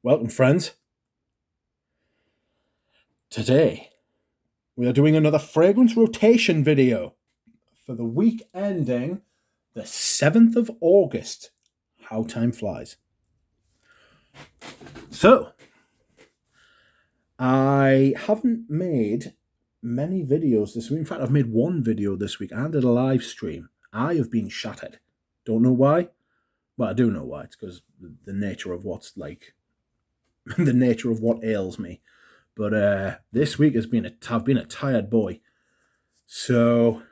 Welcome, friends. Today, we are doing another fragrance rotation video for the week ending the 7th of August. How time flies. So, I haven't made many videos this week. In fact, I've made one video this week. I did a live stream. I have been shattered. Don't know why. Well, I do know why. It's because the nature of what's like, the nature of what ails me. But this week I've been a tired boy. So,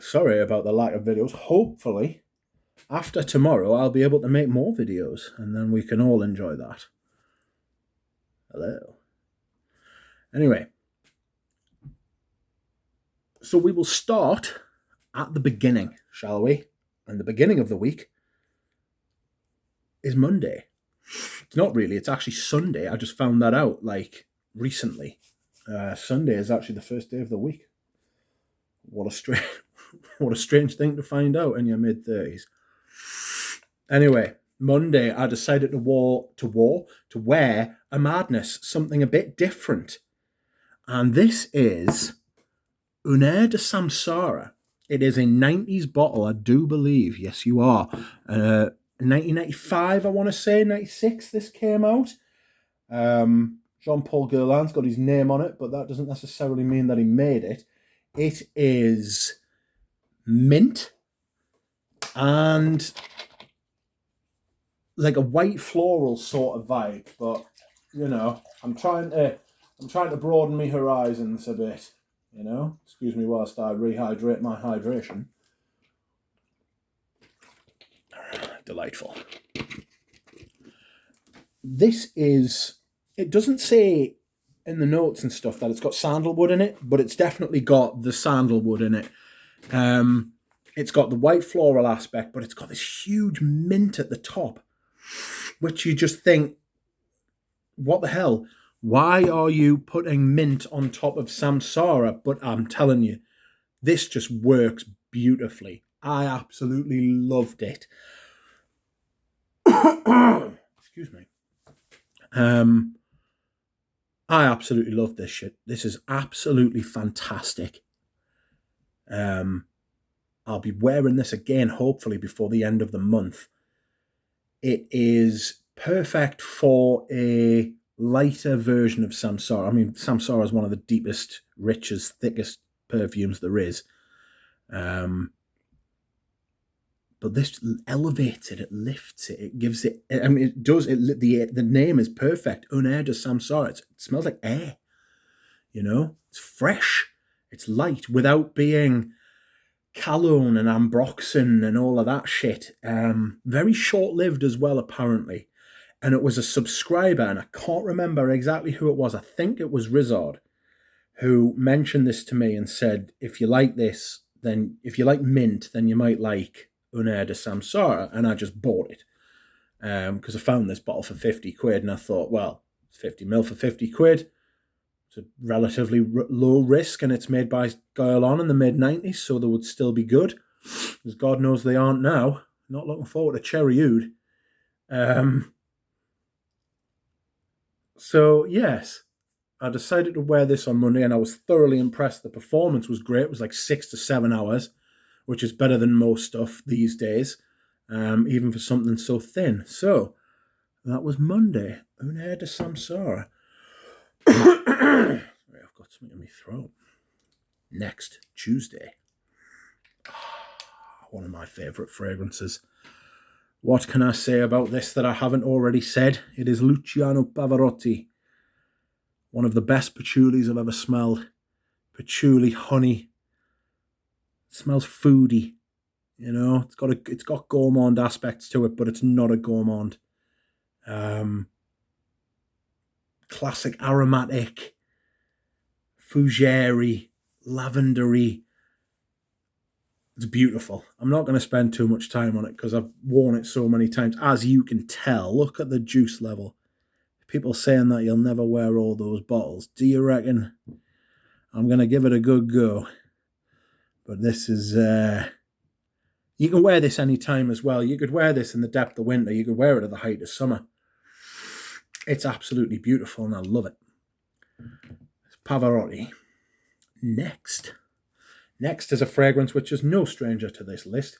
sorry about the lack of videos. Hopefully, after tomorrow, I'll be able to make more videos, and then we can all enjoy that. Hello. Anyway, so we will start at the beginning, shall we? And the beginning of the week is Monday. It's not really, it's actually Sunday. I just found that out, recently. Sunday is actually the first day of the week. What a strange thing to find out in your mid-30s. Anyway, Monday I decided to wear a madness, something a bit different. And this is Un Air de Samsara. It is a 90s bottle, I do believe. Yes, you are. 1995, I want to say, 96 this came out. Jean-Paul Guerlain's got his name on it, but that doesn't necessarily mean that he made it. It is mint and like a white floral sort of vibe, but you know, I'm trying to broaden my horizons a bit, you know. Excuse me whilst I rehydrate my hydration. Delightful. It doesn't say in the notes and stuff that it's got sandalwood in it, but it's definitely got the sandalwood in it. It's got the white floral aspect, but it's got this huge mint at the top, which you just think, what the hell? Why are you putting mint on top of Samsara? But I'm telling you, this just works beautifully. I absolutely loved it. Excuse me. I absolutely love this shit. This is absolutely fantastic. I'll be wearing this again, hopefully, before the end of the month. It is perfect for a lighter version of Samsara. I mean, Samsara is one of the deepest, richest, thickest perfumes there is. But this elevates it, it lifts it, it gives it, I mean, it does, the name is perfect. Un Air de Samsara. It smells like air, you know? It's fresh, it's light, without being cologne and ambroxan and all of that shit. Very short-lived as well, apparently. And it was a subscriber, and I can't remember exactly who it was. I think it was Rizard, who mentioned this to me and said, if you like this, then if you like mint, then you might like Un Air de Samsara. And I just bought it because I found this bottle for 50 quid, and I thought, well, it's 50ml for 50 quid. It's a relatively low risk, and it's made by Guerlain in the mid-90s, so they would still be good. As God knows they aren't now. Not looking forward to Cherry Oud. So, yes, I decided to wear this on Monday, and I was thoroughly impressed. The performance was great. It was like 6 to 7 hours, which is better than most stuff these days, even for something so thin. So, that was Monday. Un Air de Samsara. I've got something in my throat. Next Tuesday. One of my favourite fragrances. What can I say about this that I haven't already said? It is Luciano Pavarotti. One of the best patchoulis I've ever smelled. Patchouli Honey. It smells foody. You know, it's got gourmand aspects to it, but it's not a gourmand. Classic aromatic, fougere, lavendery. It's beautiful. I'm not going to spend too much time on it because I've worn it so many times. As you can tell, look at the juice level. People saying that you'll never wear all those bottles. Do you reckon? I'm going to give it a good go. But this is... you can wear this any time as well. You could wear this in the depth of winter. You could wear it at the height of summer. It's absolutely beautiful and I love it. Pavarotti. Next is a fragrance which is no stranger to this list.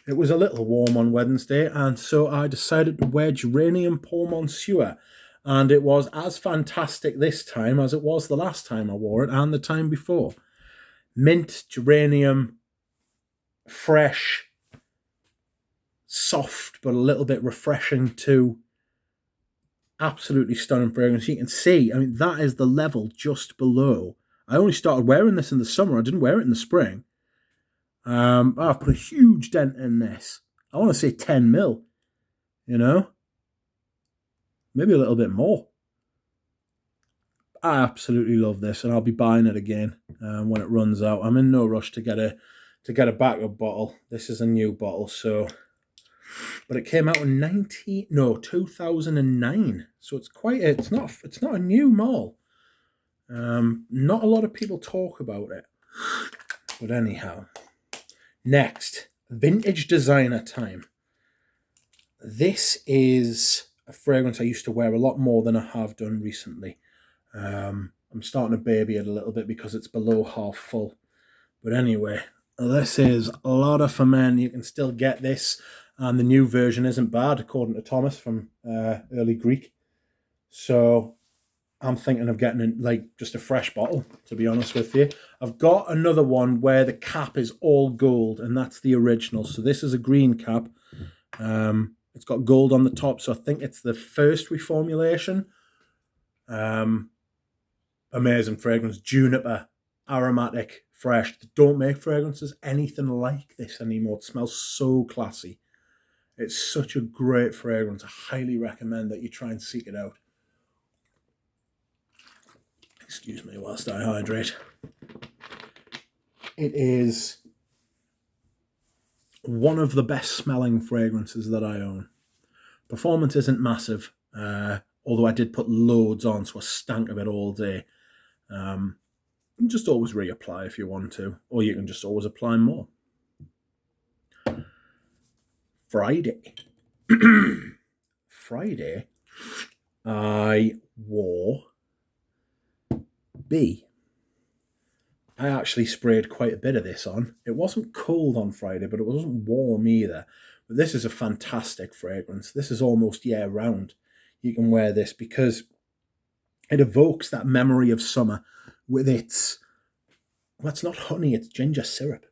It was a little warm on Wednesday, and so I decided to wear Geranium Pour Monsieur. And it was as fantastic this time as it was the last time I wore it and the time before. Mint, geranium, fresh, soft, but a little bit refreshing too. Absolutely stunning fragrance. You can see, I mean, that is the level just below. I only started wearing this in the summer. I didn't wear it in the spring. I've put a huge dent in this. I want to say 10 mil, you know? Maybe a little bit more. I absolutely love this, and I'll be buying it again when it runs out. I'm in no rush to get a backup bottle. This is a new bottle, so... But it came out in 2009. So it's not a new mall. Not a lot of people talk about it. But anyhow. Next, vintage designer time. This is a fragrance I used to wear a lot more than I have done recently. I'm starting to baby it a little bit because it's below half full. But anyway, this is Lauder for Men. You can still get this. And the new version isn't bad, according to Thomas from Early Greek. So I'm thinking of getting just a fresh bottle, to be honest with you. I've got another one where the cap is all gold, and that's the original. So this is a green cap. It's got gold on the top, so I think it's the first reformulation. Amazing fragrance, juniper, aromatic, fresh. They don't make fragrances anything like this anymore. It smells so classy. It's such a great fragrance. I highly recommend that you try and seek it out. Excuse me whilst I hydrate. It is one of the best smelling fragrances that I own. Performance isn't massive, although I did put loads on, so I stank of it all day. You can just always reapply if you want to, or you can just always apply more. Friday. Friday, I wore B. I actually sprayed quite a bit of this on. It wasn't cold on Friday, but it wasn't warm either. But this is a fantastic fragrance. This is almost year-round. You can wear this because it evokes that memory of summer with its... Well, it's not honey, it's ginger syrup.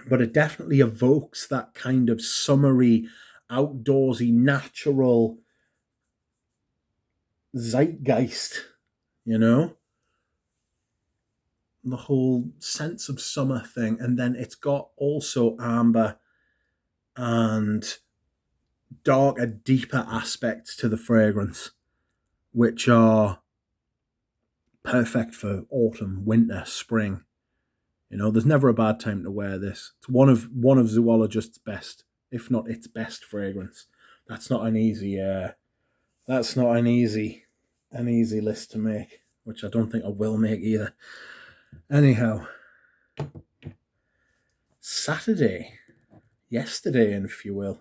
But it definitely evokes that kind of summery, outdoorsy, natural zeitgeist, you know? The whole sense of summer thing. And then it's got also amber and darker, deeper aspects to the fragrance, which are perfect for autumn, winter, spring. You know, there's never a bad time to wear this. It's one of zoologist's best, if not its best fragrance. That's not an easy list to make, which I don't think I will make either. Anyhow, Saturday, yesterday, if you will.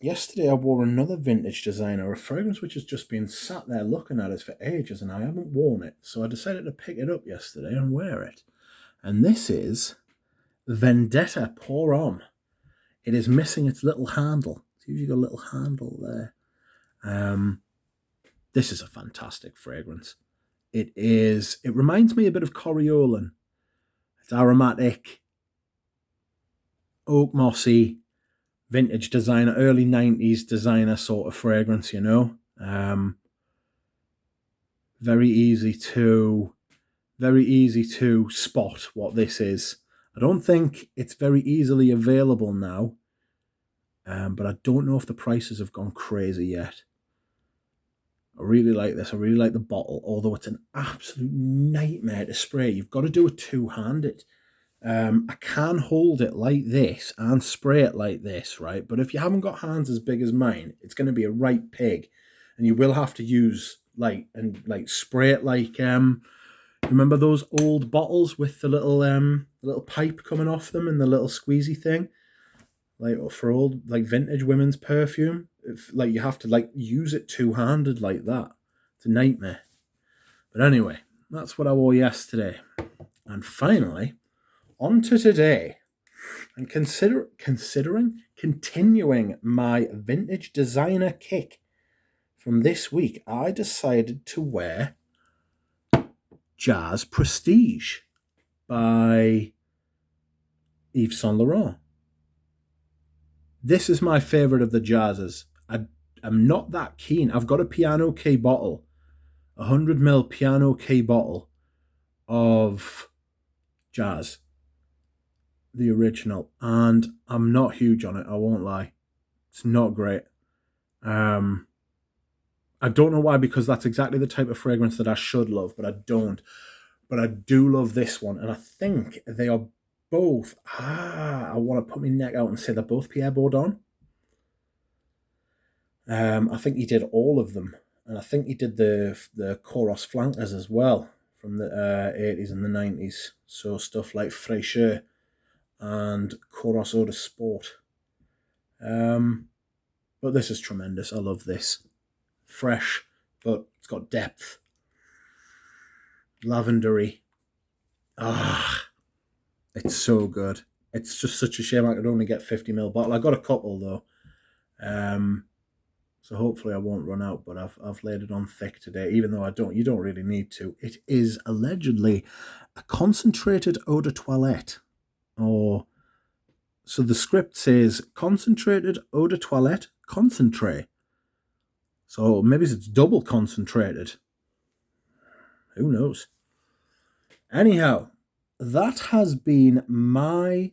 Yesterday I wore another vintage designer, a fragrance which has just been sat there looking at us for ages, and I haven't worn it. So I decided to pick it up yesterday and wear it. And this is Vendetta Pour Homme. It is missing its little handle. It's usually got a little handle there. This is a fantastic fragrance. It reminds me a bit of Coriolan. It's aromatic, oak mossy, vintage designer, early 90s designer sort of fragrance, you know. Very easy to spot what this is. I don't think it's very easily available now, but I don't know if the prices have gone crazy yet. I really like this. I really like the bottle, although it's an absolute nightmare to spray. You've got to do it two-handed. I can hold it like this and spray it like this, right? But if you haven't got hands as big as mine, it's going to be a right pig, and you will have to use spray it like remember those old bottles with the little pipe coming off them and the little squeezy thing, like for old vintage women's perfume. like you have to like use it two-handed like that. It's a nightmare. But anyway, that's what I wore yesterday. And finally, on to today. And considering continuing my vintage designer kick from this week, I decided to wear Jazz Prestige by Yves Saint Laurent. This is my favourite of the Jazzes. I'm not that keen. I've got a piano key bottle, 100ml piano key bottle of Jazz, the original, and I'm not huge on it, I won't lie. It's not great. I don't know why, because that's exactly the type of fragrance that I should love, but I don't. But I do love this one, and I think they are both... I want to put my neck out and say they're both Pierre Bourdon. I think he did all of them, and I think he did the Coros flankers as well from the 80s and the 90s. So stuff like Fraîcheur and Coros Eau de Sport. But this is tremendous. I love this. Fresh, but it's got depth. Lavendery. It's so good. It's just such a shame I could only get 50ml bottle. I got a couple though. So hopefully I won't run out, but I've laid it on thick today, even though you don't really need to. It is allegedly a concentrated eau de toilette. So the script says concentrated eau de toilette concentrate. So maybe it's double concentrated. Who knows? Anyhow, that has been my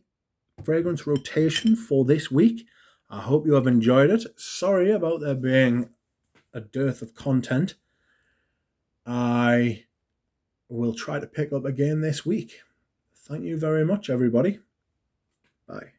fragrance rotation for this week. I hope you have enjoyed it. Sorry about there being a dearth of content. I will try to pick up again this week. Thank you very much, everybody. Bye.